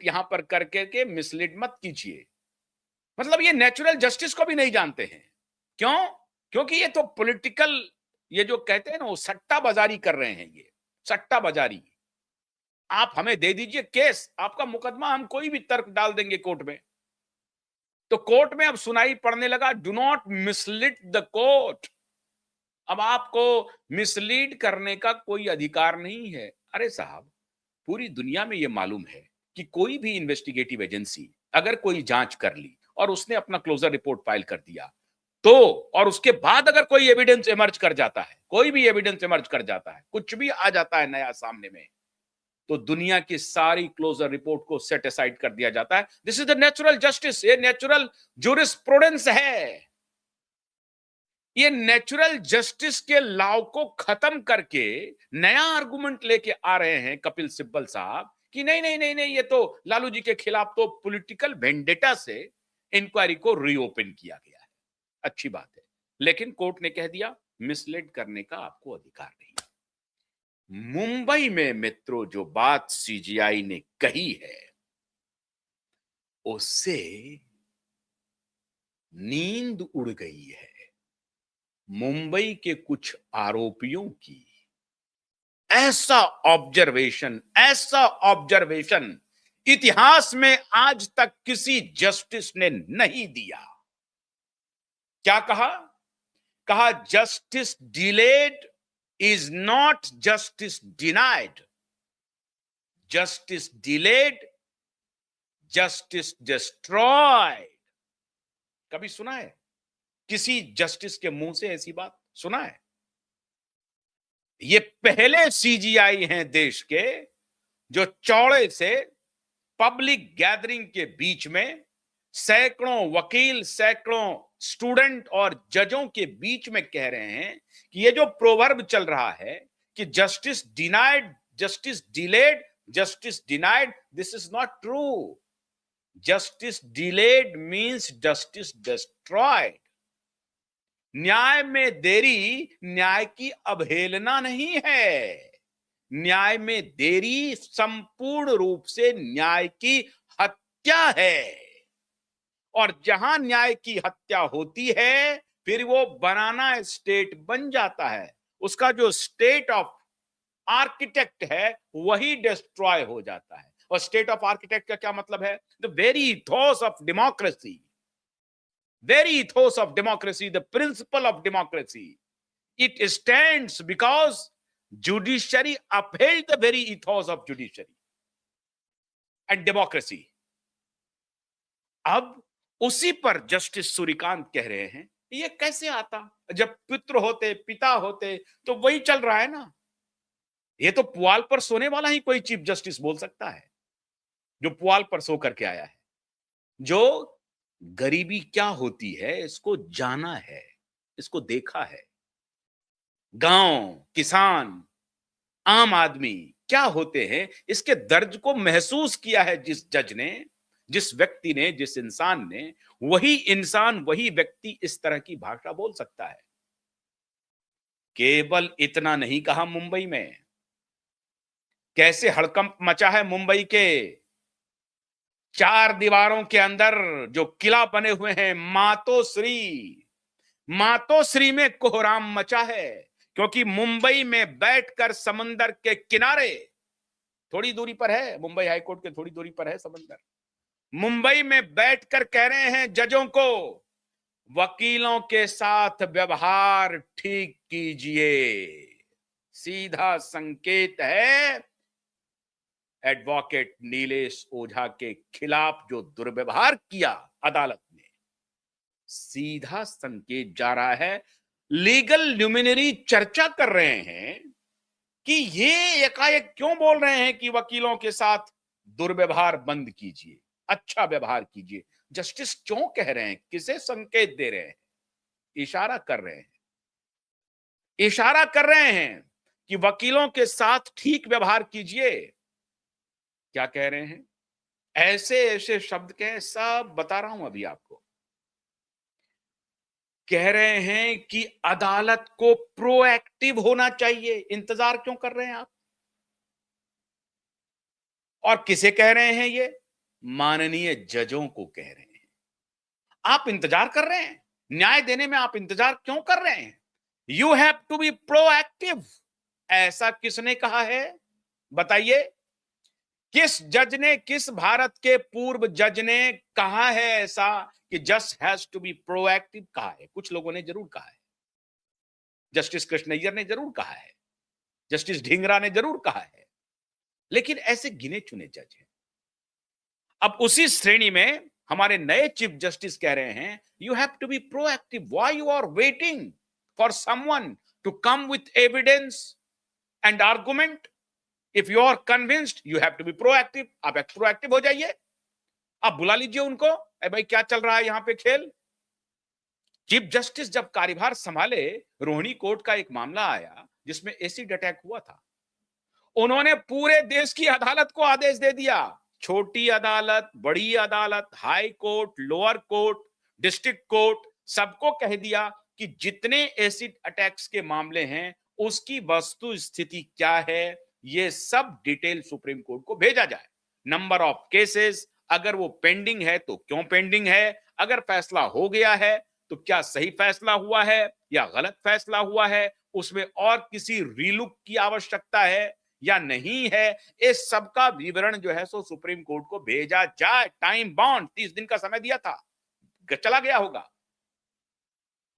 यहां पर करके के मिसलीड मत कीजिए। मतलब ये नेचुरल जस्टिस को भी नहीं जानते हैं। क्यों? क्योंकि ये तो पॉलिटिकल, ये जो कहते हैं ना, वो सट्टा बाजारी कर रहे हैं, ये सट्टा बाजारी। आप हमें दे दीजिए केस, आपका मुकदमा हम कोई भी तर्क डाल देंगे कोर्ट में। तो कोर्ट में अब सुनाई पड़ने लगा, do not mislead the court. अब आपको मिसलीड करने का कोई अधिकार नहीं है। अरे साहब, पूरी दुनिया में यह मालूम है कि कोई भी इन्वेस्टिगेटिव एजेंसी अगर कोई जांच कर ली और उसने अपना क्लोजर रिपोर्ट फाइल कर दिया, तो और उसके बाद अगर कोई एविडेंस इमर्ज कर जाता है, कोई भी एविडेंस इमर्ज कर जाता है, कुछ भी आ जाता है नया सामने में, तो दुनिया की सारी क्लोजर रिपोर्ट को सेट असाइड कर दिया जाता है। This is the natural justice, ये नेचुरल जूरिस्प्रूडेंस है। ये नेचुरल जस्टिस के लॉ को खत्म करके नया आर्गुमेंट लेके आ रहे हैं कपिल सिब्बल साहब कि नहीं नहीं नहीं नहीं, ये तो लालू जी के खिलाफ तो पॉलिटिकल वेंडेटा से इंक्वायरी को रीओपन किया गया है। अच्छी बात है, लेकिन कोर्ट ने कह दिया मिसलीड करने का आपको अधिकार नहीं। मुंबई में मित्रों जो बात सीजीआई ने कही है, उससे नींद उड़ गई है मुंबई के कुछ आरोपियों की। ऐसा ऑब्जर्वेशन इतिहास में आज तक किसी जस्टिस ने नहीं दिया। क्या कहा? कहा justice delayed is not justice denied. Justice delayed, justice destroyed. कभी सुना है किसी जस्टिस के मुंह से ऐसी बात? सुना है? ये पहले सीजीआई हैं देश के जो चौड़े से पब्लिक गैदरिंग के बीच में सैकड़ों वकील, सैकड़ों स्टूडेंट और जजों के बीच में कह रहे हैं कि ये जो प्रोवर्ब चल रहा है कि justice denied, justice delayed, justice denied, this is not true. Justice delayed means justice destroyed. न्याय में देरी न्याय की अवहेलना नहीं है। न्याय में देरी संपूर्ण रूप से न्याय की हत्या है। और जहां न्याय की हत्या होती है, फिर वो बनाना स्टेट बन जाता है। उसका जो स्टेट ऑफ आर्किटेक्ट है वही डिस्ट्रॉय हो जाता है। और स्टेट ऑफ आर्किटेक्ट का क्या मतलब है? The very ethos of democracy, very ethos of democracy, the principle of democracy, it stands because judiciary upheld the very ethos of judiciary and democracy. अब उसी पर जस्टिस सूर्यकांत कह रहे हैं ये कैसे आता? जब पुत्र होते, पिता होते, तो वही चल रहा है ना। ये तो पुआल पर सोने वाला ही कोई चीफ जस्टिस बोल सकता है, जो पुआल पर सो करके आया है, जो गरीबी क्या होती है इसको जाना है, इसको देखा है। गांव, किसान, आम आदमी क्या होते हैं इसके दर्द को महसूस किया है जिस जज ने, जिस व्यक्ति ने, जिस इंसान ने, वही इंसान, वही व्यक्ति इस तरह की भाषा बोल सकता है। केवल इतना नहीं कहा, मुंबई में कैसे हड़कंप मचा है। मुंबई के चार दीवारों के अंदर जो किला बने हुए हैं, मातोश्री में कोहराम मचा है। क्योंकि मुंबई में बैठकर समंदर के किनारे, थोड़ी दूरी पर है, मुंबई हाईकोर्ट के थोड़ी दूरी पर है समंदर, मुंबई में बैठकर कह रहे हैं जजों को वकीलों के साथ व्यवहार ठीक कीजिए। सीधा संकेत है एडवोकेट नीलेश ओझा के खिलाफ जो दुर्व्यवहार किया अदालत ने, सीधा संकेत जा रहा है। लीगल ल्यूमिनरी चर्चा कर रहे हैं कि ये एकाएक क्यों बोल रहे हैं कि वकीलों के साथ दुर्व्यवहार बंद कीजिए, अच्छा व्यवहार कीजिए। जस्टिस क्यों कह रहे हैं? किसे संकेत दे रहे हैं? इशारा कर रहे हैं, इशारा कर रहे हैं कि वकीलों के साथ ठीक व्यवहार कीजिए। क्या कह रहे हैं? ऐसे ऐसे शब्द कहे, सब बता रहा हूं अभी आपको। कह रहे हैं कि अदालत को प्रोएक्टिव होना चाहिए। इंतजार क्यों कर रहे हैं आप? और किसे कह रहे हैं ये? माननीय जजों को कह रहे हैं। आप इंतजार कर रहे हैं, न्याय देने में आप इंतजार क्यों कर रहे हैं? You have to be proactive. ऐसा किसने कहा है? बताइए, किस जज ने, किस भारत के पूर्व जज ने कहा है ऐसा कि just has to be proactive? कहा है, कुछ लोगों ने जरूर कहा है। जस्टिस कृष्णैयर ने जरूर कहा है, जस्टिस ढींगरा ने जरूर कहा है, लेकिन ऐसे गिने चुने जज हैं। अब उसी श्रेणी में हमारे नए चीफ जस्टिस कह रहे हैं, you have to be proactive. Why you are waiting for someone to come with evidence and argument? If you are convinced, you have to be proactive. आप प्रोएक्टिव हो जाइए, आप बुला लीजिए उनको। अरे भाई, क्या चल रहा है यहां पे खेल? चीफ जस्टिस जब कार्यभार संभाले, रोहिणी कोर्ट का एक मामला आया जिसमें एसिड अटैक हुआ था। उन्होंने पूरे देश की अदालत को आदेश दे दिया, छोटी अदालत, बड़ी अदालत, high court, lower court, district court, सबको कह दिया कि जितने एसिड अटैक्स के मामले हैं उसकी वस्तु स्थिति क्या है, ये सब डिटेल सुप्रीम कोर्ट को भेजा जाए। नंबर ऑफ केसेस, अगर वो पेंडिंग है तो क्यों पेंडिंग है, अगर फैसला हो गया है तो क्या सही फैसला हुआ है या गलत फैसला हुआ है, उसमें और किसी रीलुक की आवश्यकता है या नहीं है, इस सब का विवरण जो है सो सुप्रीम कोर्ट को भेजा जाए। टाइम बाउंड 30 दिन का समय दिया था, चला गया होगा।